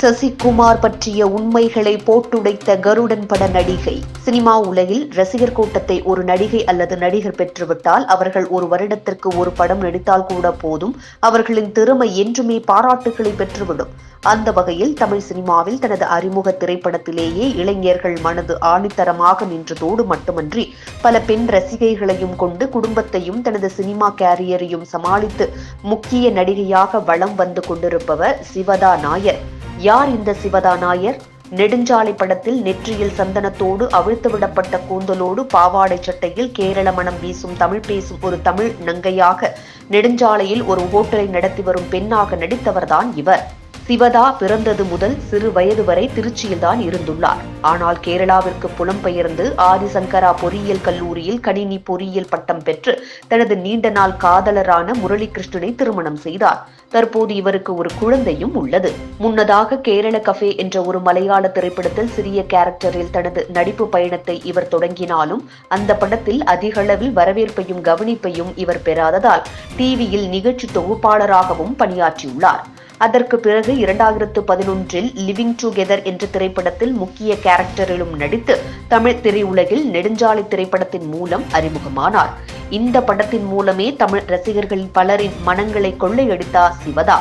சசிகுமார் பற்றிய உண்மைகளை போட்டுடைத்த கருடன் பட நடிகை. சினிமா உலகில் ரசிகர் கூட்டத்தை ஒரு நடிகை அல்லது நடிகர் பெற்றுவிட்டால் அவர்கள் ஒரு வருடத்திற்கு ஒரு படம் நடித்தால் கூட போதும், அவர்களின் திறமை என்றுமே பாராட்டுகளை பெற்றுவிடும். அந்த வகையில் தமிழ் சினிமாவில் தனது அறிமுக திரைப்படத்திலேயே இளைஞர்கள் மனது ஆணித்தரமாக நின்றதோடு மட்டுமன்றி பல பெண் ரசிகைகளையும் கொண்டு குடும்பத்தையும் தனது சினிமா கேரியரையும் சமாளித்து முக்கிய நடிகையாக வலம் வந்து கொண்டிருப்பவர் சிவதா நாயர். யார் இந்த சிவதா நாயர்? நெடுஞ்சாலை படத்தில் நெற்றியில் சந்தனத்தோடு அவிழ்த்துவிடப்பட்ட கூந்தலோடு பாவாடை சட்டையில் கேரள மனம் வீசும் தமிழ் பேசும் ஒரு தமிழ் நங்கையாக நெடுஞ்சாலையில் ஒரு ஹோட்டலை நடத்தி வரும் பெண்ணாக நடித்தவர்தான் இவர். சிவதா பிறந்தது முதல் சிறு வயது வரை திருச்சியில்தான் இருந்துள்ளார். ஆனால் கேரளாவிற்கு புலம்பெயர்ந்து ஆதிசங்கரா பொறியியல் கல்லூரியில் கணினி பொறியியல் பட்டம் பெற்று தனது நீண்ட நாள் காதலரான முரளிகிருஷ்ணனை திருமணம் செய்தார். தற்போது இவருக்கு ஒரு குழந்தையும் உள்ளது. முன்னதாக கேரள கஃபே என்ற ஒரு மலையாள திரைப்படத்தில் சிறிய கேரக்டரில் தனது நடிப்பு பயணத்தை இவர் தொடங்கினாலும் அந்த படத்தில் அதிகளவில் வரவேற்பையும் கவனிப்பையும் இவர் பெறாததால் டிவியில் நிகழ்ச்சி தொகுப்பாளராகவும் பணியாற்றியுள்ளார். அதற்கு பிறகு 2011 லிவிங் டுகெதர் என்ற திரைப்படத்தில் முக்கிய கேரக்டரிலும் நடித்து தமிழ் திரையுலகில் நெடுஞ்சாலை திரைப்படத்தின் மூலம் அறிமுகமானார். இந்த படத்தின் மூலமே தமிழ் ரசிகர்கள் பலரின் மனங்களை கொள்ளையடித்தார் சிவதா.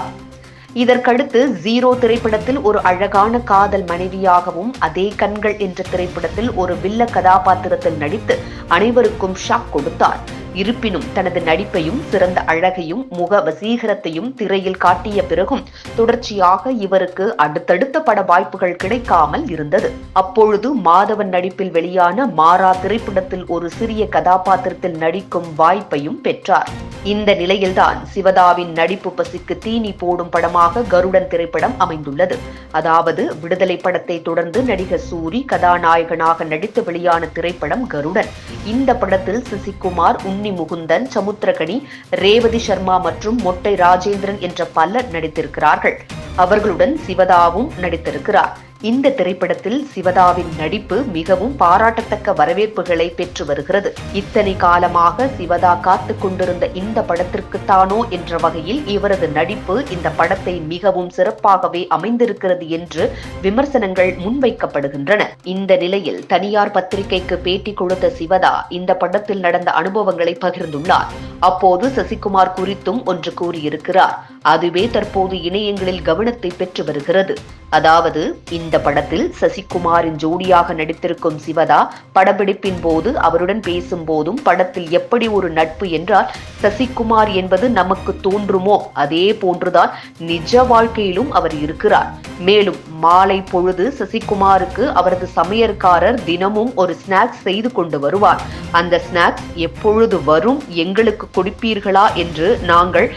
இதற்கடுத்து ஜீரோ திரைப்படத்தில் ஒரு அழகான காதல் மனைவியாகவும், அதே கண்கள் என்ற திரைப்படத்தில் ஒரு வில்ல கதாபாத்திரத்தில் நடித்து அனைவருக்கும் ஷாக் கொடுத்தார். இருப்பினும் தனது நடிப்பையும் சிறந்த அழகையும் முக வசீகரத்தையும் திரையில் காட்டிய பிறகும் தொடர்ச்சியாக இவருக்கு அடுத்தடுத்த பட வாய்ப்புகள் கிடைக்காமல் இருந்தது. அப்பொழுது மாதவன் நடிப்பில் வெளியான மாறா திரைப்படத்தில் ஒரு சிறிய கதாபாத்திரத்தில் நடிக்கும் வாய்ப்பையும் பெற்றார். இந்த நிலையில்தான் சிவதாவின் நடிப்பு பசிக்கு தீனி போடும் படமாக கருடன் திரைப்படம் அமைந்துள்ளது. அதாவது விடுதலை படத்தை தொடர்ந்து நடிகர் சூரி கதாநாயகனாக நடித்து வெளியான திரைப்படம் கருடன். இந்த படத்தில் சசிகுமார், உன்னி முகுந்தன், சமுத்திரகனி, ரேவதி சர்மா மற்றும் மொட்டை ராஜேந்திரன் என்ற பலர் நடித்திருக்கிறார்கள். அவர்களுடன் சிவதாவும் நடித்திருக்கிறார். இந்த திரைப்படத்தில் சிவதாவின் நடிப்பு மிகவும் பாராட்டத்தக்க வரவேற்புகளை பெற்று வருகிறது. இத்தனை காலமாக சிவதா காத்து கொண்டிருந்த இந்த படத்திற்குத்தானோ என்ற வகையில் இவரது நடிப்பு இந்த படத்தை மிகவும் சிறப்பாகவே அமைந்திருக்கிறது என்று விமர்சனங்கள் முன்வைக்கப்படுகின்றன. இந்த நிலையில் தனியார் பத்திரிகைக்கு பேட்டி கொடுத்த சிவதா இந்த படத்தில் நடந்த அனுபவங்களை பகிர்ந்துள்ளார். அப்போது சசிகுமார் குறித்தும் ஒன்று கூறியிருக்கிறார். அதுவே தற்போது இணையங்களில் கவனத்தை பெற்று வருகிறது. அதாவது இந்த படத்தில் சசிகுமாரின் ஜோடியாக நடித்திருக்கும் சிவதா படப்பிடிப்பின் போது அவருடன் பேசும் போதும் படத்தில் எப்படி ஒரு நட்பு என்றால் சசிகுமார் என்பது நமக்கு தோன்றுமோ அதே போன்றுதான் நிஜ வாழ்க்கையிலும் அவர் இருக்கிறார். மேலும் மாலை பொழுது சசிகுமாருக்கு அவரது சமையற்காரர் தினமும் ஒரு ஸ்நாக்ஸ் செய்து கொண்டு வருவார். அந்த ஸ்நாக்ஸ் எப்பொழுது வரும், எங்களுக்கு கொடுப்பீர்களா என்று நாங்கள்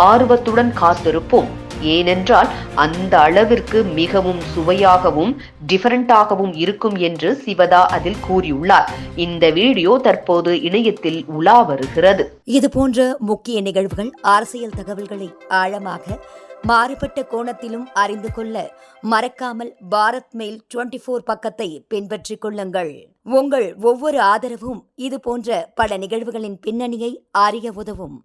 ஆர்வத்துடன் காத்திருப்போம். ஏனென்றால் அந்த அளவிற்கு மிகவும் சுவையாகவும் டிஃபரண்டாகவும் இருக்கும் என்று சிவதா அதில் கூறியுள்ளார். இந்த வீடியோ தற்போது இணையத்தில் உலா வருகிறது. இது போன்ற முக்கிய நிகழ்வுகள், அரசியல் தகவல்களை ஆழமாக மாறுபட்ட கோணத்திலும் அறிந்து கொள்ள மறக்காமல் பாரத் மெயில் 24 பக்கத்தை பின்பற்றிக் கொள்ளுங்கள். உங்கள் ஒவ்வொரு ஆதரவும் இது போன்ற பல நிகழ்வுகளின் பின்னணியை அறிய உதவும்.